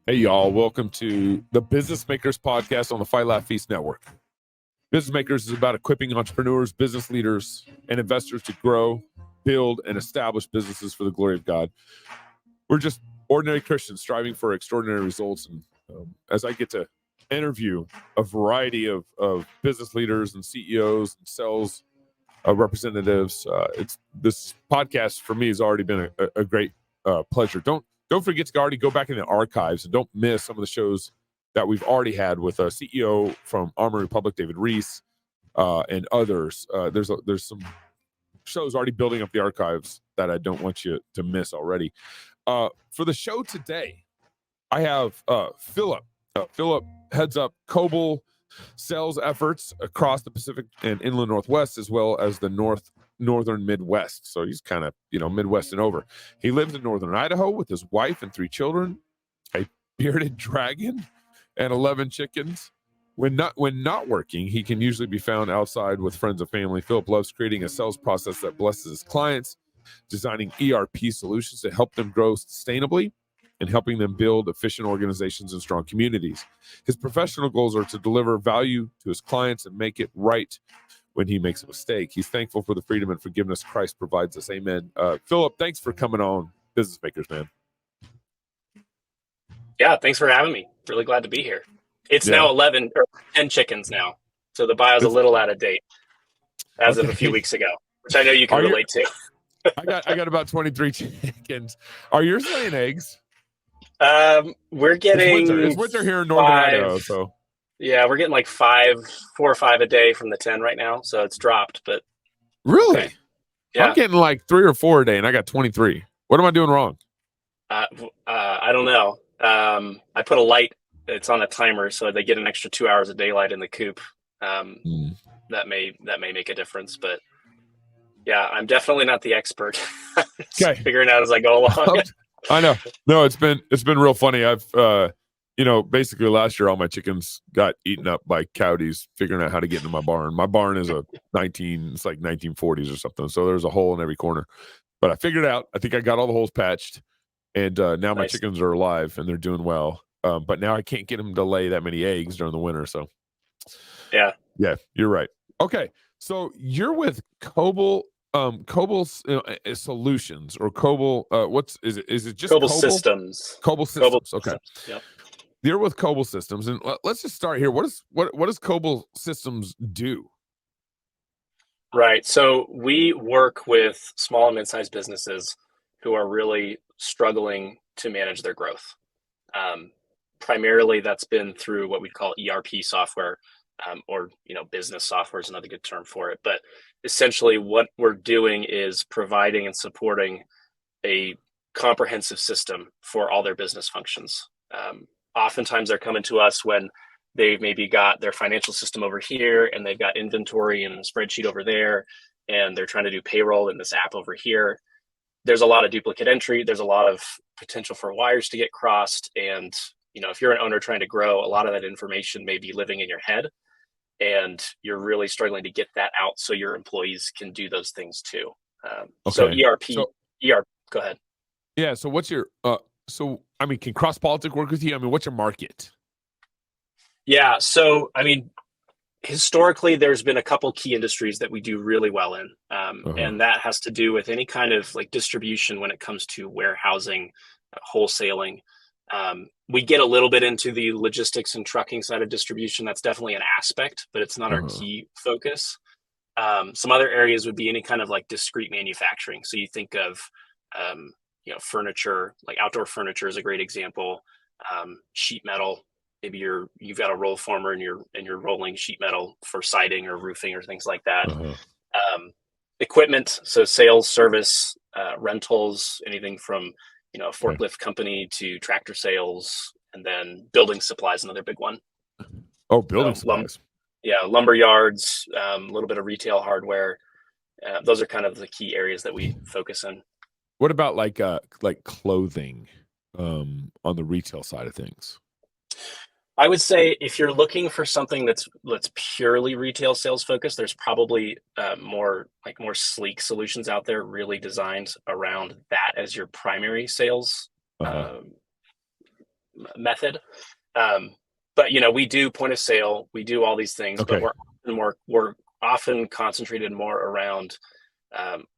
Hey, y'all. Welcome to the Business Makers podcast on the Fight Laugh Feast Network. Business Makers is about equipping entrepreneurs, business leaders, and investors to grow, build, and establish businesses for the glory of God. We're just ordinary Christians striving for extraordinary results. And as I get to interview a variety of business leaders and CEOs and sales representatives, this podcast for me has already been a great pleasure. Don't forget to already go back in the archives and don't miss some of the shows that we've already had with a CEO from Armory Republic, David Reese, and others. There's some shows already building up the archives that I don't want you to miss already. For the show today, I have Philip. Philip heads up Koble sales efforts across the Pacific and Inland Northwest, as well as the northern Midwest. So he's kind of, Midwest and over. He lives in northern Idaho with his wife and 3 children, a bearded dragon, and 11 chickens. When not working, he can usually be found outside with friends and family. Philip loves creating a sales process that blesses his clients, designing ERP solutions to help them grow sustainably, and helping them build efficient organizations and strong communities. His professional goals are to deliver value to his clients and make it right when he makes a mistake. He's thankful for the freedom and forgiveness Christ provides us. Amen. Philip, thanks for coming on Business Makers, man. Yeah, thanks for having me. Really glad to be here. It's now 11 or 10 chickens now. So the bio's a little out of date as of a few weeks ago, which I know you can relate to. I got about 23 chickens. Are yours laying eggs? We're getting it's winter here in northern Idaho, so yeah, we're getting like 4 or 5 a day from the 10 right now, so it's dropped. But really, okay. Yeah, I'm getting like 3 or 4 a day, and I got 23. What am I doing wrong? I don't know. I put a light. It's on a timer, so they get an extra 2 hours of daylight in the coop. That may make a difference, but yeah, I'm definitely not the expert. Okay, figuring out as I go along. I know. No, it's been real funny. I've basically last year all my chickens got eaten up by coyotes figuring out how to get into my barn. My barn is it's like 1940s or something. So there's a hole in every corner. But I figured it out. I think I got all the holes patched, and now my chickens are alive and they're doing well. But now I can't get them to lay that many eggs during the winter. So yeah, you're right. Okay, so you're with Koble. Koble's solutions or Koble. Is it just Koble Systems? Koble Systems. Okay. Yep. You're with Koble Systems, and let's just start here. What does Koble Systems do? Right. So we work with small and mid-sized businesses who are really struggling to manage their growth. Primarily, that's been through what we call ERP software, or business software is another good term for it. But essentially, what we're doing is providing and supporting a comprehensive system for all their business functions. Oftentimes, they're coming to us when they've maybe got their financial system over here and they've got inventory and a spreadsheet over there, and they're trying to do payroll in this app over here. There's a lot of duplicate entry. There's a lot of potential for wires to get crossed. And, if you're an owner trying to grow, a lot of that information may be living in your head, and you're really struggling to get that out so your employees can do those things too. So ERP, go ahead. Yeah. So what's your, can cross-politic work with you? What's your market? Yeah. So, historically, there's been a couple key industries that we do really well in. And that has to do with any kind of like distribution when it comes to warehousing, wholesaling. We get a little bit into the logistics and trucking side of distribution. That's definitely an aspect, but it's not our key focus. Some other areas would be any kind of like discrete manufacturing. So you think of, furniture, like outdoor furniture is a great example. Sheet metal. Maybe you've got a roll former and you're rolling sheet metal for siding or roofing or things like that. Equipment, so sales, service, rentals, anything from a forklift company to tractor sales, and then building supplies, another big one. Oh, building supplies. Lumber yards, a little bit of retail hardware. Those are kind of the key areas that we focus in. What about like clothing on the retail side of things? I would say if you're looking for something that's purely retail sales focused, there's probably more sleek solutions out there, really designed around that as your primary sales method. But we do point of sale, we do all these things, Okay. but we're often concentrated more around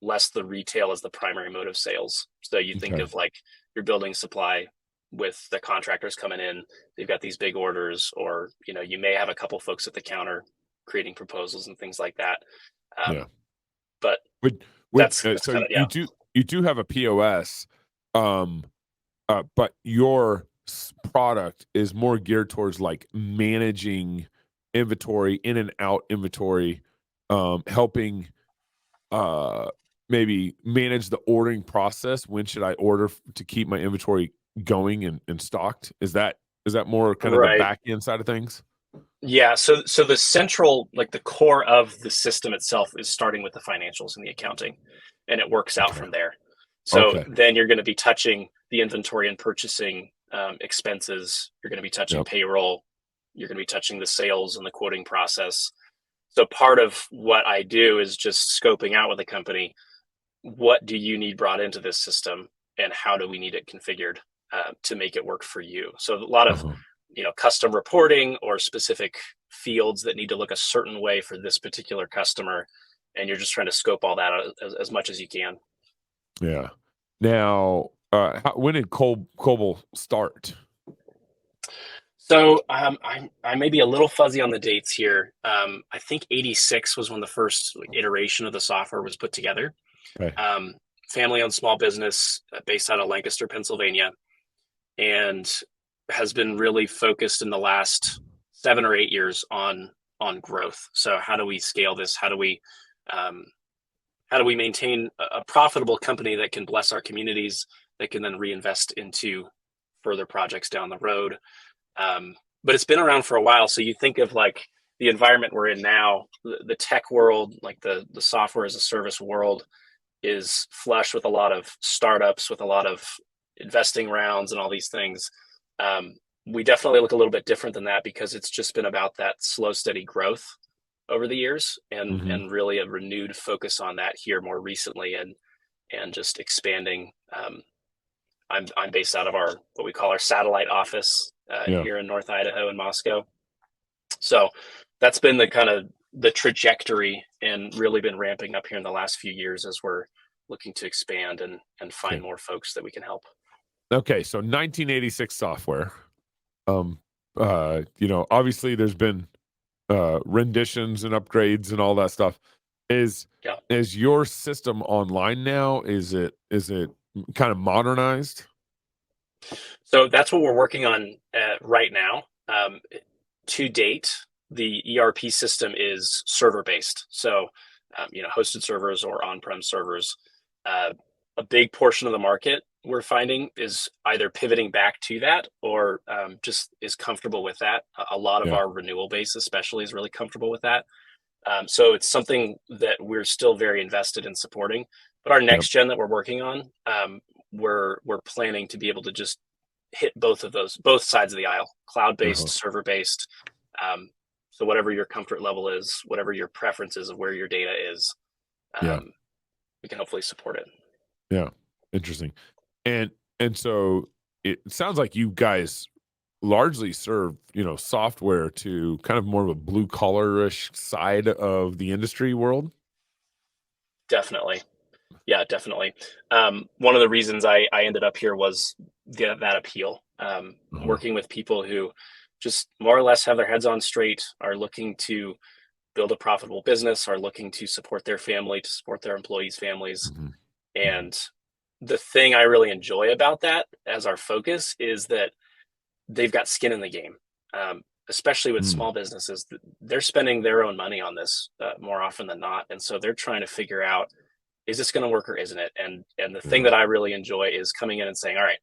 less the retail as the primary mode of sales. So you think Okay. of like your building supply with the contractors coming in, they've got these big orders, or you may have a couple folks at the counter creating proposals and things like that. Yeah. But Would that's so kind of you do have a POS, um, but your product is more geared towards like managing inventory, in and out inventory, helping maybe manage the ordering process. When should I order to keep my inventory going and stocked? Is that more kind of the right. back end side of things? Yeah, so the central, like the core of the system itself is starting with the financials and the accounting, and it works out Okay. from there. So Okay. then you're going to be touching the inventory and purchasing expenses. You're going to be touching Yep. payroll. You're going to be touching the sales and the quoting process. So part of what I do is just scoping out with the company, what do you need brought into this system, and how do we need it configured to make it work for you? So a lot of Uh-huh. custom reporting or specific fields that need to look a certain way for this particular customer, and you're just trying to scope all that out as much as you can. Yeah. Now, when did Koble start? So I may be a little fuzzy on the dates here. I think '86 was when the first iteration of the software was put together. Okay. Um, Family-owned small business based out of Lancaster, Pennsylvania, and has been really focused in the last 7 or 8 years on growth. So how do we scale this? Um, how do we maintain a profitable company that can bless our communities, that can then reinvest into further projects down the road? But it's been around for a while. So you think of like the environment we're in now, the tech world, like the software as a service world, is flush with a lot of startups, with a lot of investing rounds and all these things. We definitely look a little bit different than that because it's just been about that slow, steady growth over the years, and Mm-hmm. really a renewed focus on that here more recently, and just expanding. I'm based out of our what we call our satellite office Yeah. here in North Idaho in Moscow. So that's been the kind of the trajectory, and really been ramping up here in the last few years as we're looking to expand and find Okay. more folks that we can help. Okay. So 1986 software. Um. Obviously, there's been renditions and upgrades and all that stuff. Is Yeah. is your system online now? Is it kind of modernized? So that's what we're working on right now. To date, the ERP system is server based. So, hosted servers or on-prem servers. Uh, a big portion of the market we're finding is either pivoting back to that, or just is comfortable with that. A lot of Yeah. our renewal base, especially, is really comfortable with that. So it's something that we're still very invested in supporting. But our Yep. next gen that we're working on, we're planning to be able to just hit both sides of the aisle, cloud based, Uh-huh. server based. Um, so whatever your comfort level is, whatever your preferences of where your data is, Yeah. um, we can hopefully support it. Yeah. Interesting. And so it sounds like you guys largely serve, software to kind of more of a blue collarish side of the industry world. Definitely. Yeah, definitely. One of the reasons I ended up here was that appeal. Uh-huh. Working with people who just more or less have their heads on straight, are looking to build a profitable business, are looking to support their family, to support their employees' families. Mhm. Mhm. And the thing I really enjoy about that as our focus is that they've got skin in the game. Especially with Mm. small businesses, they're spending their own money on this more often than not, and so they're trying to figure out, is this going to work or isn't it? And the thing Yeah. that I really enjoy is coming in and saying, all right,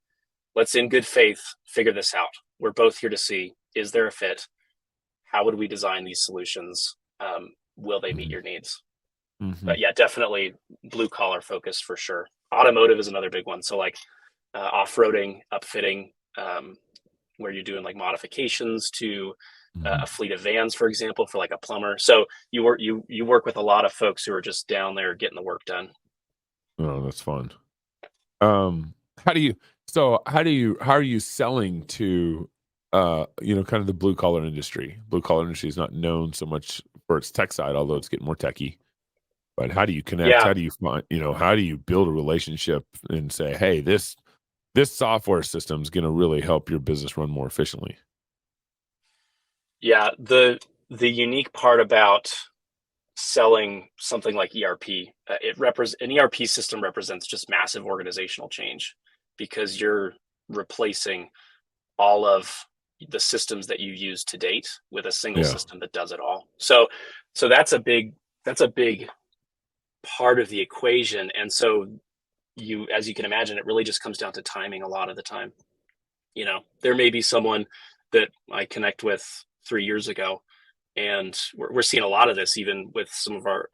let's in good faith figure this out. We're both here to see, is there a fit? How would we design these solutions? Will they meet Mhm. your needs? Mhm. But yeah, definitely blue collar focus for sure. Automotive is another big one. So like off-roading, upfitting, where you're doing like modifications to Mhm. a fleet of vans, for example, for like a plumber. So you work with a lot of folks who are just down there getting the work done. Oh, that's fun. How do you So how are you selling to kind of the blue collar industry? Blue collar industry is not known so much for its tech side, although it's getting more techy. But how do you connect? Yeah, How do you find, how do you build a relationship and say, hey, this software system is going to really help your business run more efficiently? yeah. The unique part about selling something like ERP, an ERP system represents just massive organizational change because you're replacing all of the systems that you use to date with a single Yeah. system that does it all. So that's a big part of the equation. And so as you can imagine, it really just comes down to timing a lot of the time. There may be someone that I connect with 3 years ago, and we're seeing a lot of this even with some of our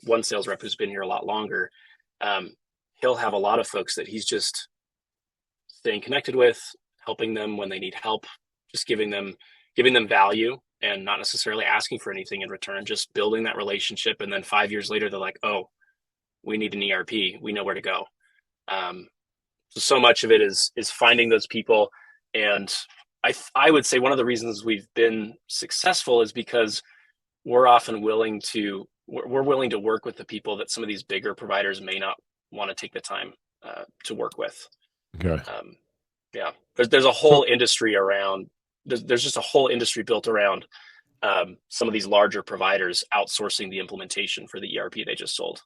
one sales rep who's been here a lot longer. Um, he'll have a lot of folks that he's just staying connected with, helping them when they need help, just giving them value and not necessarily asking for anything in return, just building that relationship. And then 5 years later, they're like, oh, we need an ERP. We know where to go. Um, so much of it is finding those people. And I would say one of the reasons we've been successful is because we're often we're willing to work with the people that some of these bigger providers may not want to take the time to work with. Okay. Um, yeah, there's a So whole industry around. There's just a whole industry built around some of these larger providers outsourcing the implementation for the ERP they just sold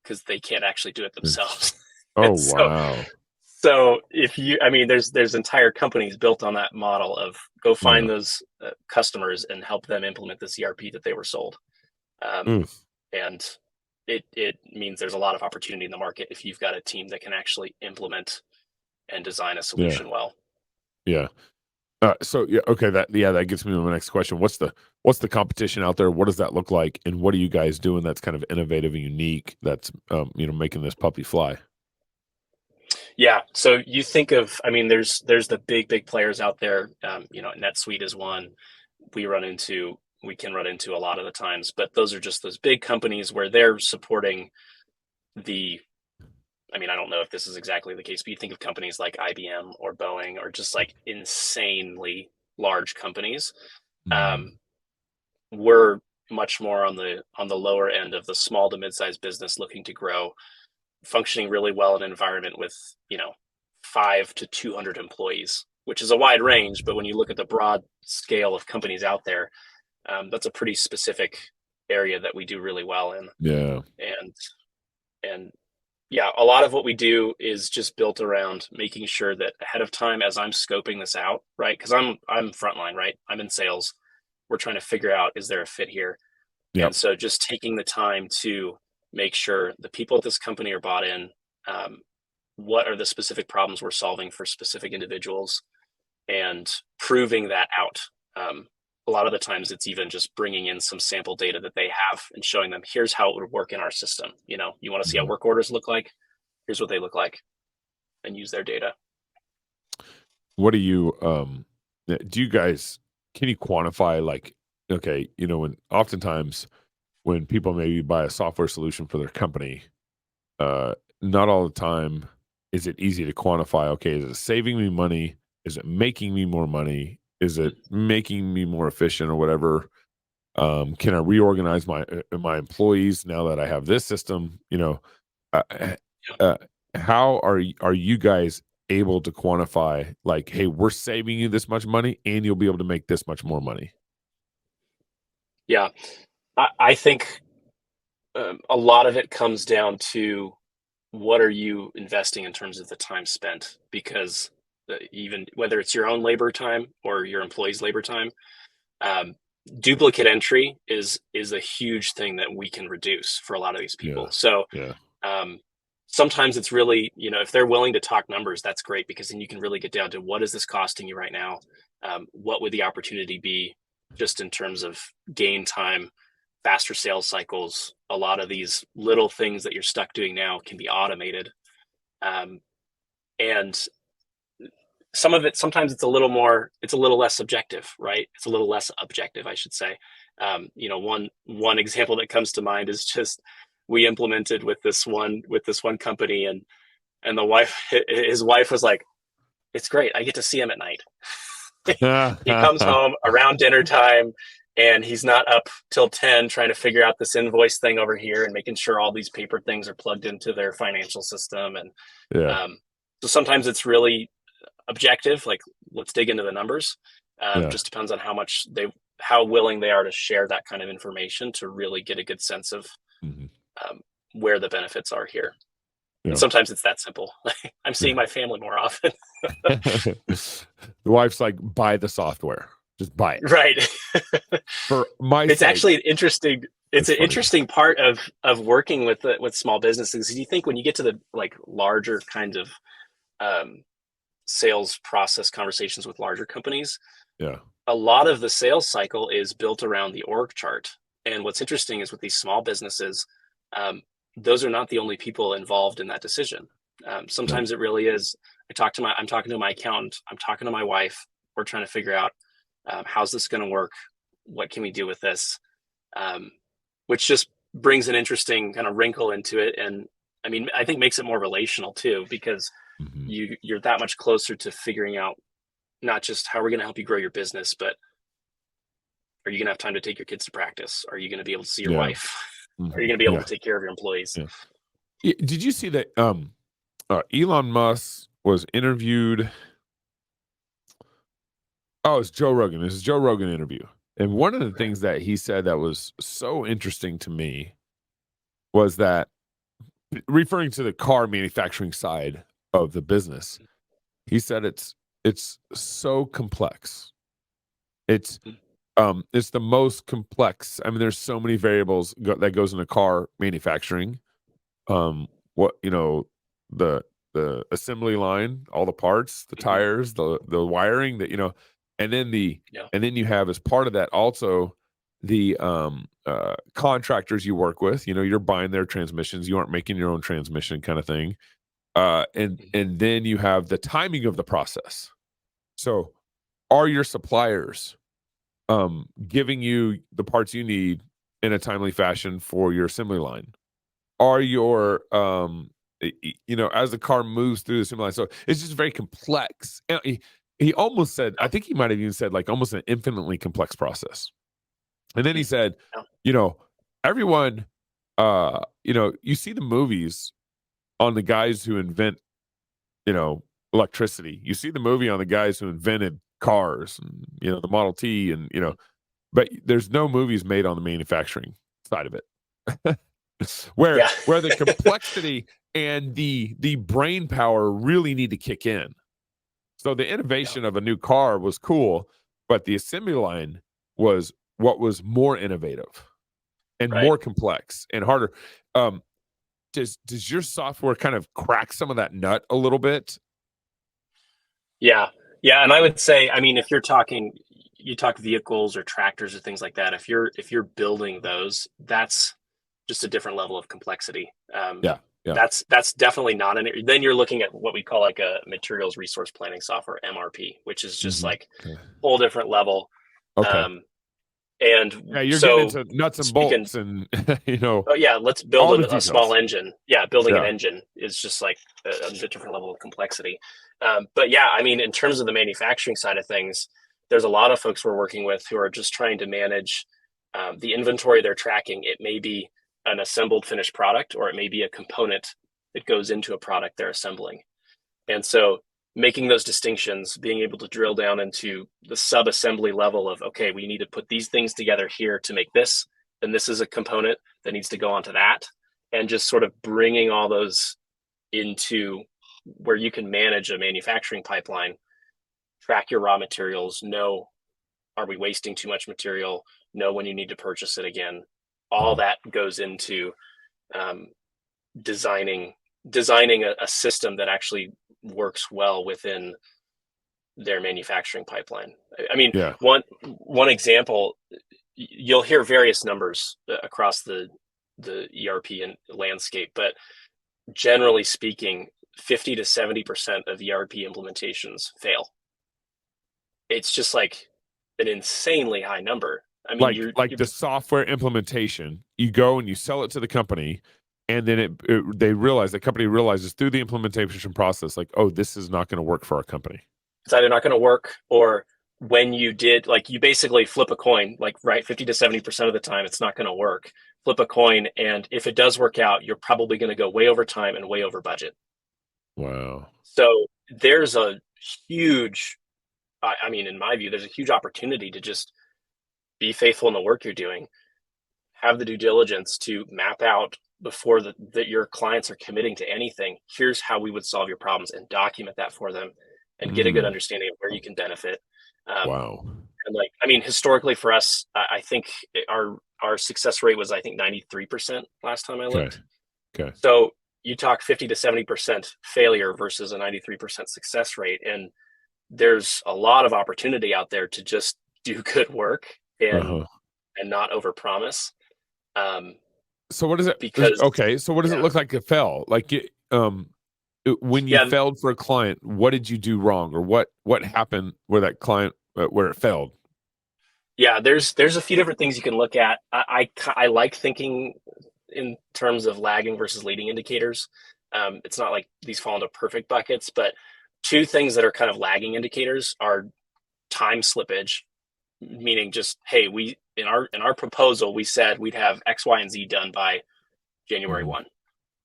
because they can't actually do it interesting. themselves. Oh, And so, wow. so I mean, there's entire companies built on that model of go find Yeah. those customers and help them implement this ERP that they were sold. Um, Mm, and it means there's a lot of opportunity in the market if you've got a team that can actually implement and design a yeah. solution well. Yeah. So yeah, okay, that gets me to my next question. What's the competition out there? What does that look like? And what are you guys doing that's kind of innovative and unique that's making this puppy fly? Yeah. So you think of, I mean, there's the big players out there. NetSuite is one we can run into a lot of the times, but those are just those big companies where they're supporting the. I mean, I don't know if this is exactly the case, but you think of companies like IBM or Boeing or just like insanely large companies. Mm, Um, we're much more on the lower end of the small to mid-sized business looking to grow, functioning really well in an environment with 5 to 200 employees, which is a wide range. But when you look at the broad scale of companies out there, that's a pretty specific area that we do really well in. yeah. And and yeah, a lot of what we do is just built around making sure that ahead of time, as I'm scoping this out, right? Because I'm frontline, right? I'm in sales. We're trying to figure out, is there a fit here? And Yep. so just taking the time to make sure the people at this company are bought in. Um, what are the specific problems we're solving for specific individuals, and proving that out. A lot of the times it's even just bringing in some sample data that they have and showing them, here's how it would work in our system. You want to see how Mhm. work orders look like? Here's what they look like, and use their data. What do you do you guys can you quantify, like, okay, when oftentimes when people maybe buy a software solution for their company, uh, not all the time is it easy to quantify, okay, is it saving me money? Is it making me more money? Is it making me more efficient or whatever? Can I reorganize my employees now that I have this system? Uh, eh, uh, how are you guys able to quantify, like, hey, we're saving you this much money and you'll be able to make this much more money? Yeah, I think a lot of it comes down to what are you investing in terms of the time spent, because even whether it's your own labor time or your employees labor time, um, duplicate entry is a huge thing that we can reduce for a lot of these Yeah, people. So yeah, um, sometimes it's really, if they're willing to talk numbers, that's great, because then you can really get down to what is this costing you right now. What would the opportunity be just in terms of gain time, faster sales cycles? A lot of these little things that you're stuck doing now can be automated. um, and some of it, sometimes it's a little less subjective, right? It's a little less objective, I should say. One example that comes to mind is just, we implemented with this one company, and the wife his wife was like, It's great. I get to see him at night. He comes home around dinner time, and he's not up till 10 trying to figure out this invoice thing over here and making sure all these paper things are plugged into their financial system. And so sometimes it's really objective, like let's dig into the numbers. Just depends on how willing they are to share that kind of information to really get a good sense of where the benefits are here. And sometimes it's that simple. I'm seeing my family more often. The wife's like, buy the software, just buy it. Right. For my it's sake, actually an interesting. It's an interesting part of working with small businesses. You think when you get to the like larger kind of sales process conversations with larger companies, a lot of the sales cycle is built around the org chart. And what's interesting is with these small businesses, those are not the only people involved in that decision. Sometimes it really is. I'm talking to my accountant. I'm talking to my wife. We're trying to figure out how's this going to work? What can we do with this? Which just brings an interesting kind of wrinkle into it. And I mean, I think makes it more relational too, because you're that much closer to figuring out not just how we're going to help you grow your business, but are you going to have time to take your kids to practice? Are you going to be able to see your wife? Are you going to be able to take care of your employees? Did you see that Elon Musk was interviewed? Oh, it's Joe Rogan. This is Joe Rogan interview. And one of the things that he said that was so interesting to me was that, referring to the car manufacturing side of the business, he said it's so complex. It's the most complex. I mean, there's so many variables that goes into car manufacturing. The assembly line, all the parts, the tires, the wiring, that and then you have, as part of that, also the contractors you work with. You're buying their transmissions. You aren't making your own transmission, kind of thing. And then you have the timing of the process. So, are your suppliers giving you the parts you need in a timely fashion for your assembly line? Are your as the car moves through the assembly line? So it's just very complex. And he almost said, I think he might have even said, like, almost an infinitely complex process. And then he said, everyone, you see the movies on the guys who invent, electricity. You see the movie on the guys who invented cars, and, the Model T, and, but there's no movies made on the manufacturing side of it. where the complexity and the brain power really need to kick in. So the innovation of a new car was cool, but the assembly line was what was more innovative and more complex and harder. Does your software kind of crack some of that nut a little bit? Yeah. And I would say, I mean, if you talk vehicles or tractors or things like that, if you're building those, that's just a different level of complexity. That's definitely not then you're looking at what we call like a materials resource planning software, MRP, which is just like a whole different level. And you're getting into nuts and bolts, and let's build a small engine. Building an engine is just like a different level of complexity. But I mean, in terms of the manufacturing side of things, there's a lot of folks we're working with who are just trying to manage the inventory they're tracking. It may be an assembled finished product, or it may be a component that goes into a product they're assembling. And so making those distinctions, being able to drill down into the sub-assembly level of, okay, we need to put these things together here to make this, and this is a component that needs to go onto that, and just sort of bringing all those into where you can manage a manufacturing pipeline, track your raw materials, know, are we wasting too much material, know when you need to purchase it again. All that goes into designing a system that actually works well within their manufacturing pipeline. I mean, one example, you'll hear various numbers across the ERP and landscape, but generally speaking, 50 to 70% of ERP implementations fail. It's just like an insanely high number. I mean, the software implementation, you go and you sell it to the company, and then the company realizes through the implementation process, like, oh, this is not going to work for our company. it's either not going to work, or when you did, like, you basically flip a coin, like, right, 50 to 70% of the time it's not going to work. Flip a coin, and if it does work out, you're probably going to go way over time and way over budget. Wow. So there's a huge, I mean, in my view, there's a huge opportunity to just be faithful in the work you're doing, have the due diligence to map out before that your clients are committing to anything. Here's how we would solve your problems, and document that for them, and get a good understanding of where you can benefit. Wow. And, like, I mean, historically for us, I think our success rate was, I think, 93% last time I looked. Okay. So you talk 50 to 70% failure versus a 93% success rate, and there's a lot of opportunity out there to just do good work and not overpromise. So what does it? Because Okay. So what does it look like it fell? Like when you failed for a client, what did you do wrong, or what happened where that client where it failed? Yeah, there's a few different things you can look at. I like thinking in terms of lagging versus leading indicators. It's not like these fall into perfect buckets, but two things that are kind of lagging indicators are time slippage, meaning just, hey, we in our proposal we said we'd have X, Y, and Z done by January 1.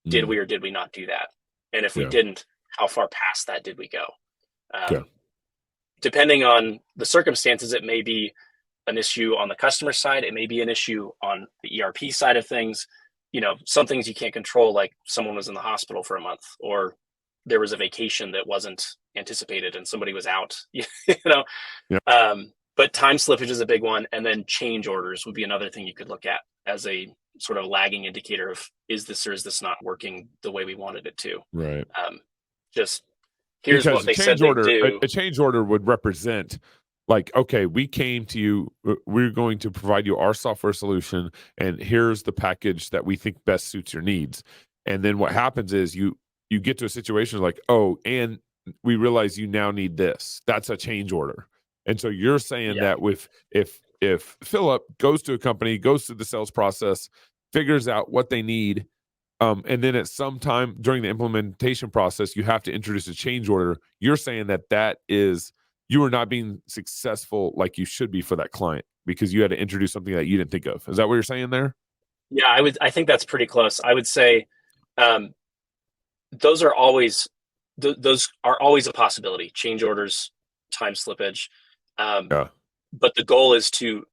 Did we or did we not do that? And if we didn't, how far past that did we go? Depending on the circumstances, it may be an issue on the customer side. It may be an issue on the ERP side of things. Some things you can't control, like someone was in the hospital for a month, or there was a vacation that wasn't anticipated and somebody was out, but time slippage is a big one. And then change orders would be another thing you could look at as a sort of lagging indicator of, is this or is this not working the way we wanted it to? Right. Just here's what they said they do. A change order would represent, like, okay, we came to you, we're going to provide you our software solution, and here's the package that we think best suits your needs. And then what happens is you get to a situation like, oh, and we realize you now need this. That's a change order. And so you're saying that if Philip goes to a company, goes through the sales process, figures out what they need, and then at some time during the implementation process, you have to introduce a change order. You're saying that is, you are not being successful like you should be for that client because you had to introduce something that you didn't think of. Is that what you're saying there? Yeah, I think that's pretty close. I would say those are always a possibility. Change orders, time slippage. But the goal is to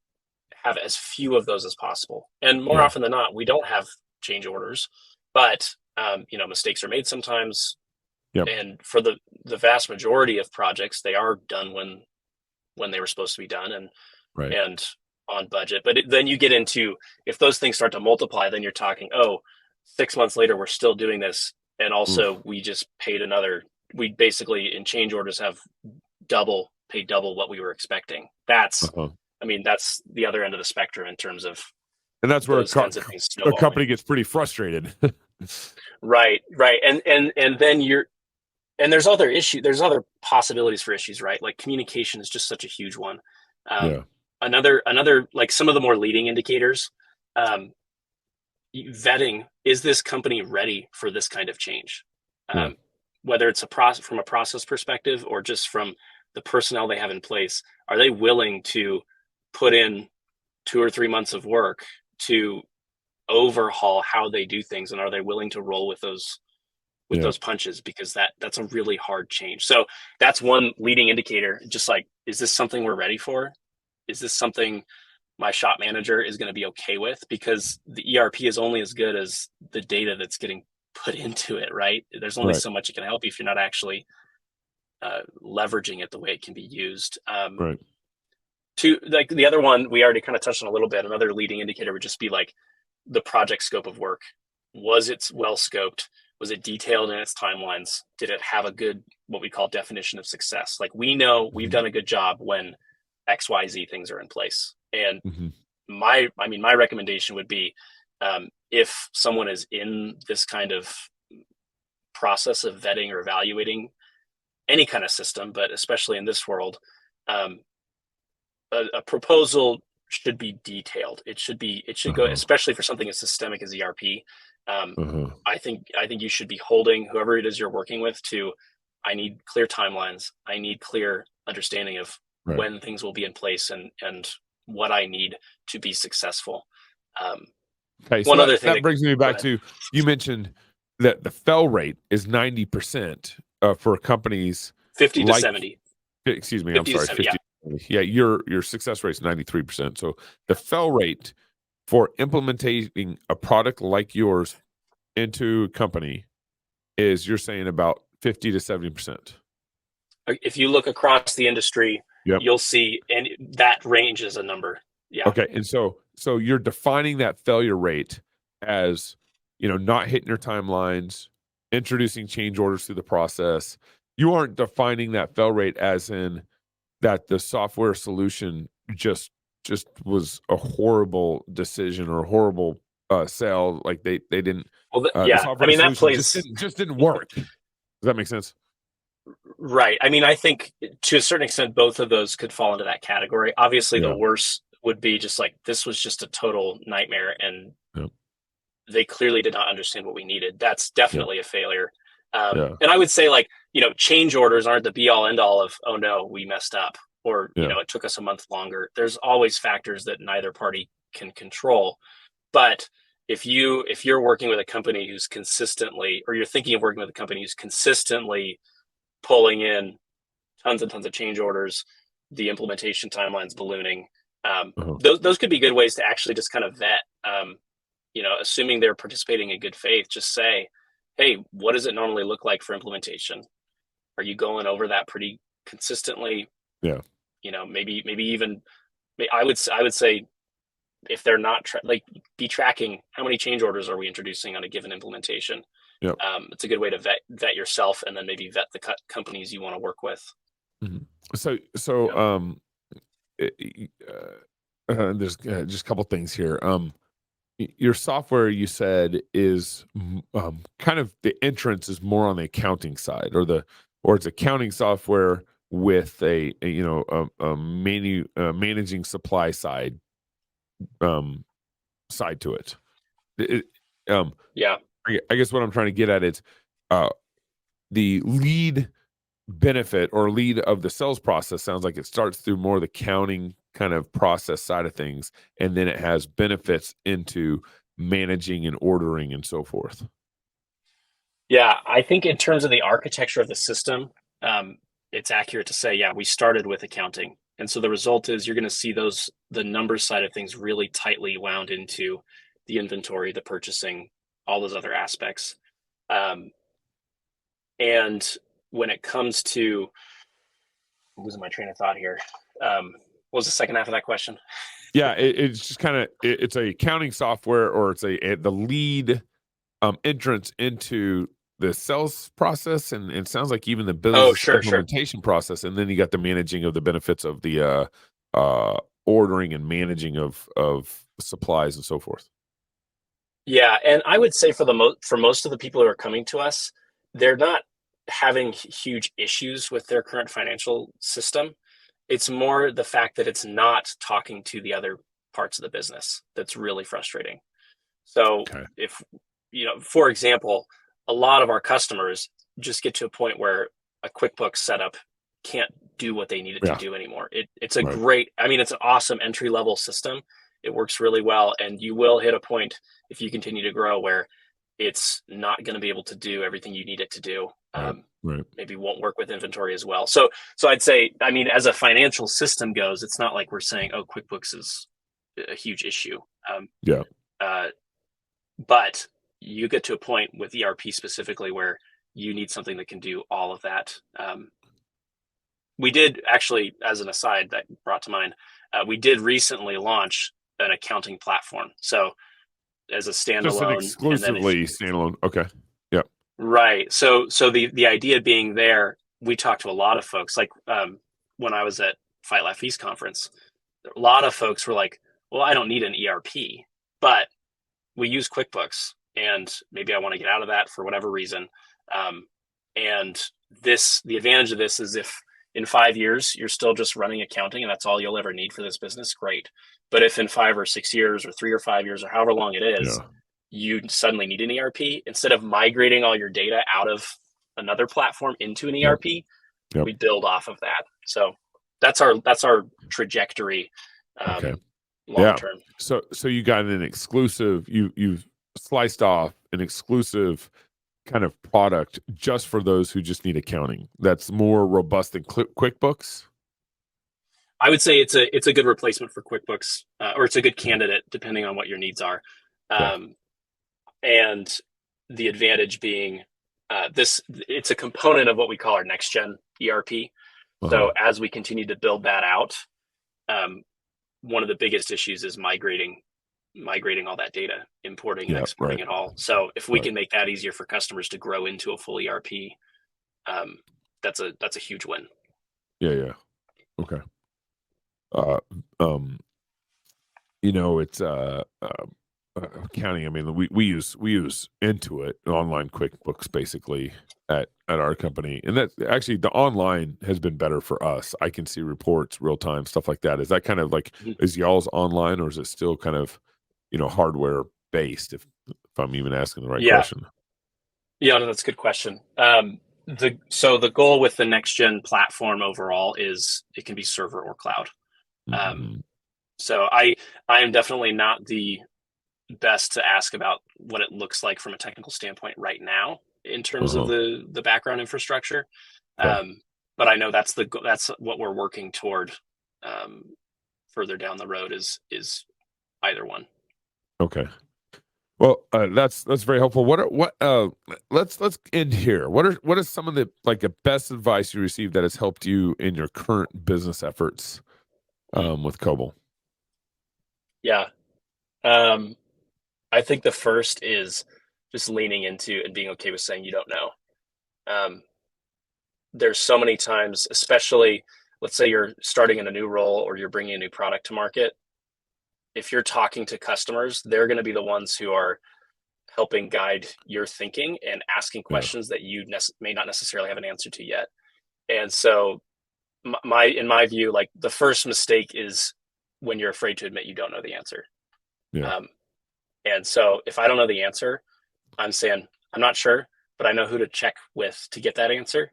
have as few of those as possible. And more often than not, we don't have change orders, but mistakes are made sometimes. And for the vast majority of projects, they are done when they were supposed to be done and on budget. But then you get into, if those things start to multiply, then you're talking, 6 months later, we're still doing this. And also we just we basically in change orders have paid double what we were expecting. That's, that's the other end of the spectrum in terms of, and that's where a company gets pretty frustrated. Right. And then and there's other issues. There's other possibilities for issues, right? Like communication is just such a huge one. Another, like some of the more leading indicators, vetting, is this company ready for this kind of change? Whether it's from a process perspective or just from the personnel they have in place, are they willing to put in 2 or 3 months of work to overhaul how they do things? And are they willing to roll with those punches? Because that's a really hard change. So that's one leading indicator. Just like, is this something we're ready for? Is this something my shop manager is going to be okay with? Because the ERP is only as good as the data that's getting put into it, right? There's only so much it can help you if you're not actually leveraging it the way it can be used. Like the other one we already kind of touched on a little bit. Another leading indicator would just be like the project scope of work. Was it well scoped? Was it detailed in its timelines? Did it have a good, what we call definition of success? Like, we know we've done a good job when XYZ things are in place. And my recommendation would be, if someone is in this kind of process of vetting or evaluating any kind of system, but especially in this world, a proposal should be detailed. It should go, especially for something as systemic as ERP. I think you should be holding whoever it is you're working with to, I need clear timelines. I need clear understanding of Right. when things will be in place and what I need to be successful. Okay, so One other thing that brings me go back ahead. to, you mentioned that the fail rate is 90% for companies 50 to like, 70. excuse me, I'm 50 to sorry, 70. Yeah. 50. Yeah, your success rate is 93%. So the fail rate for implementing a product like yours into a company is, you're saying, about 50 to 70%. If you look across the industry, Yep. you'll see, and that range is a number. Yeah. Okay, and so you're defining that failure rate as, not hitting your timelines, introducing change orders through the process. You aren't defining that fail rate as in that the software solution just was a horrible decision or a horrible sale. Like they didn't, Well, the yeah. I software mean, that solution plays just didn't work. Does that make sense? right. I mean, I think to a certain extent, both of those could fall into that category. Obviously, the Yeah. worst would be just like this was just a total nightmare, and Yeah. they clearly did not understand what we needed. That's Yeah. definitely a failure. Yeah. And I would say, like, change orders aren't the be all end all of, oh no, we messed up, or Yeah. it took us a month longer. There's always factors that neither party can control. But if you're working with a company who's consistently, or you're thinking of working with a company who's consistently pulling in tons and tons of change orders, the implementation timelines ballooning, Uh-huh. those could be good ways to actually just kind of vet. Assuming they're participating in good faith, just say, hey, what does it normally look like for implementation? Are you going over that pretty consistently? Yeah. Maybe even, I would say, if they're not be tracking how many change orders are we introducing on a given implementation. Yeah. It's a good way to vet yourself, and then maybe vet the companies you want to work with. Mhm. So there's just a couple things here. Your software, you said, is kind of, the entrance is more on the accounting side, or it's accounting software with a managing supply side side to it. It- Yeah. I guess what I'm trying to get at is uh, the lead benefit or lead of the sales process sounds like it starts through more of the accounting kind of process side of things, and then it has benefits into managing and ordering and so forth. Yeah, I think in terms of the architecture of the system, it's accurate to say, yeah, we started with accounting. And so the result is you're going to see the numbers side of things really tightly wound into the inventory, the purchasing, all those other aspects. And when it comes to, I'm losing my train of thought here. What was the second half of that question? Yeah, it's just kind of, it's a accounting software, or it's the lead entrance into the sales process, and it sounds like even the Oh, business sure. implementation process, and then you got the managing of the benefits of the ordering and managing of supplies and so forth. Yeah, and I would say for most of the people who are coming to us, they're not having huge issues with their current financial system. It's more the fact that it's not talking to the other parts of the business that's really frustrating. So Okay. if, for example, a lot of our customers just get to a point where a QuickBooks setup can't do what they need it to Yeah. do anymore. It's Right. it's an awesome entry level system. It works really well. And you will hit a point, if you continue to grow, where it's not going to be able to do everything you need it to do. Right. Right. Maybe won't work with inventory as well. So I'd say, I mean, as a financial system goes, it's not like we're saying, oh, QuickBooks is a huge issue. Yeah. But you get to a point with ERP specifically where you need something that can do all of that. We did actually, as an aside that brought to mind, we did recently launch an accounting platform. So as a standalone, Just an exclusively standalone. Okay. Yeah. Right. So the idea being there, we talked to a lot of folks. Like when I was at Fight Laugh Feast conference, a lot of folks were like, "Well, I don't need an ERP, but we use QuickBooks, and maybe I want to get out of that for whatever reason." And the advantage of this is, if in 5 years you're still just running accounting and that's all you'll ever need for this business, great. But if in 5 or 6 years or 3 or 5 years or however long it is, Yeah. you suddenly need an ERP, instead of migrating all your data out of another platform into an Yep. ERP, Yep. we build off of that. So that's our trajectory, Okay. long term. So you got an exclusive. You've sliced off an exclusive kind of product just for those who just need accounting. That's more robust than QuickBooks. I would say it's a good replacement for QuickBooks, or it's a good candidate depending on what your needs are. And the advantage being it's a component of what we call our next gen ERP. So as we continue to build that out, one of the biggest issues is migrating all that data, importing and exporting it all. So if we can make that easier for customers to grow into a full ERP, that's a huge win. Yeah. Okay. It's accounting. I mean, we use Intuit, online QuickBooks, basically at our company, and that actually the online has been better for us. I can see reports real time, stuff like that. Is that kind of like is y'all's online, or is it still kind of hardware based? If I'm even asking the right question. Yeah, no, that's a good question. The goal with the next gen platform overall is it can be server or cloud. So I am definitely not the best to ask about what it looks like from a technical standpoint right now in terms of the background infrastructure. But I know that's what we're working toward further down the road is either one. Okay. Well, that's very helpful. Let's end here. What is some of the best advice you received that has helped you in your current business efforts with Koble? Yeah. I think the first is just leaning into and being okay with saying you don't know. There's so many times, especially let's say you're starting in a new role or you're bringing a new product to market. If you're talking to customers, they're going to be the ones who are helping guide your thinking and asking questions that you may not necessarily have an answer to yet. And so in my view, like the first mistake is when you're afraid to admit you don't know the answer. And so if I don't know the answer, I'm saying, I'm not sure, but I know who to check with to get that answer.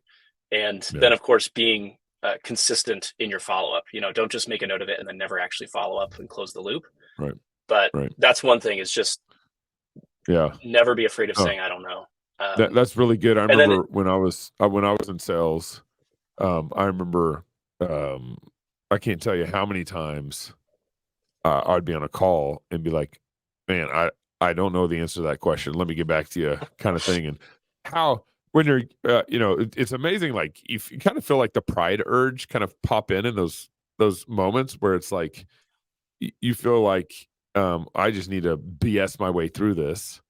And then of course, being consistent in your follow-up, don't just make a note of it and then never actually follow up and close the loop. But that's one thing is just never be afraid of saying, I don't know. That's really good. I remember when I was in sales, I remember, I can't tell you how many times I'd be on a call and be like, man, I don't know the answer to that question. Let me get back to you, kind of thing. And how, when you're, it's amazing. Like you kind of feel like the pride urge kind of pop in those moments where it's like, you feel like, I just need to BS my way through this.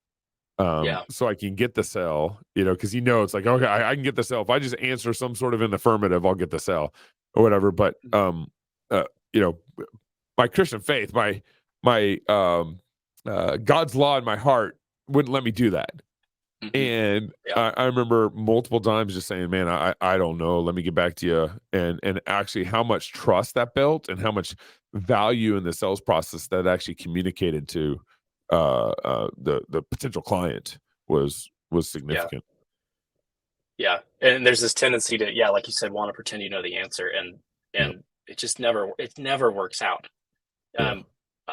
So I can get the sale, because it's like, okay, I can get the sale. If I just answer some sort of an affirmative, I'll get the sale or whatever. But, my Christian faith, my God's law in my heart wouldn't let me do that. And I remember multiple times just saying, man, I don't know. Let me get back to you. And actually how much trust that built and how much value in the sales process that actually communicated to the potential client was significant. Yeah. And there's this tendency to, like you said, want to pretend you know the answer. And it just never works out.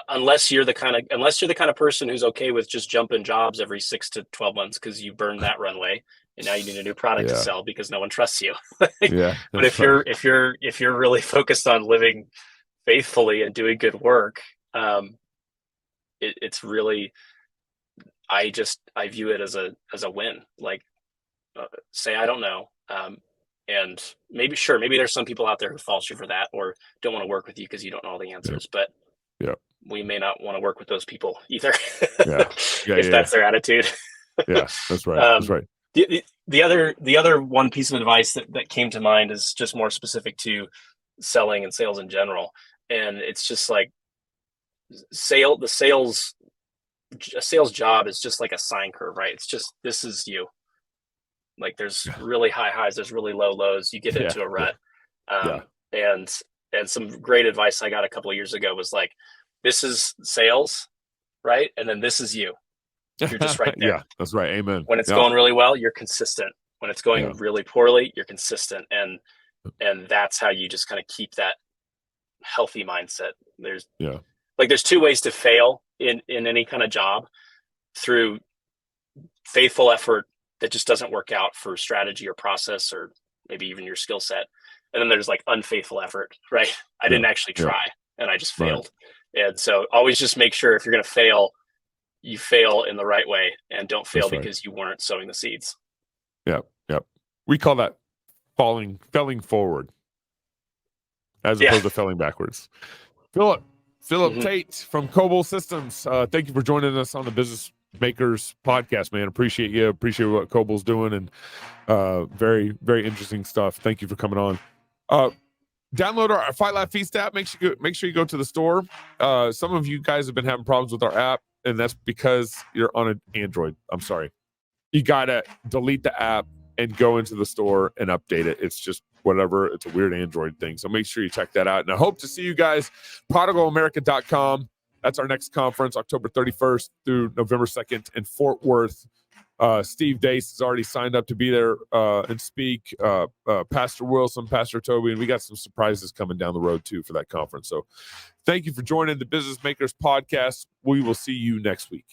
Unless you're the kind of person who's okay with just jumping jobs every 6 to 12 months because you burned that runway and now you need a new product to sell because no one trusts you. But if you're really focused on living faithfully and doing good work, it's really, I view it as a win. Like, say I don't know, and maybe there's some people out there who false you for that or don't want to work with you because you don't know all the answers, but we may not want to work with those people either. If that's their attitude. That's right. That's right. The other one piece of advice that came to mind is just more specific to selling and sales in general. And it's just like a sales job is just like a sine curve, right? It's just, this is you. Like there's really high highs, there's really low lows. You get into a rut. And some great advice I got a couple of years ago was like, this is sales, right? And then this is you. You're just right there. That's right. Amen. When it's going really well, you're consistent. When it's going Yeah. really poorly, you're consistent, and that's how you just kind of keep that healthy mindset. There's two ways to fail in any kind of job: through faithful effort that just doesn't work out for strategy or process or maybe even your skill set. And then there's like unfaithful effort, right? I didn't actually try and I just failed. Right. And so always just make sure if you're going to fail, you fail in the right way and don't fail because you weren't sowing the seeds. Yep. We call that failing forward as opposed to failing backwards. Philip Tate from Koble Systems. Thank you for joining us on the Business Makers podcast, man. Appreciate you. Appreciate what Koble's doing, and very, very interesting stuff. Thank you for coming on. Download our Fight Laugh Feast app. Make sure you go to the store. Some of you guys have been having problems with our app, and that's because you're on an Android. I'm sorry. You gotta delete the app and go into the store and update it. It's just whatever. It's a weird Android thing. So make sure you check that out. And I hope to see you guys. ProdigalAmerica.com. That's our next conference, October 31st through November 2nd in Fort Worth. Steve Dace has already signed up to be there and speak. Pastor Wilson, Pastor Toby, and we got some surprises coming down the road too for that conference. So thank you for joining the Business Makers podcast. We will see you next week.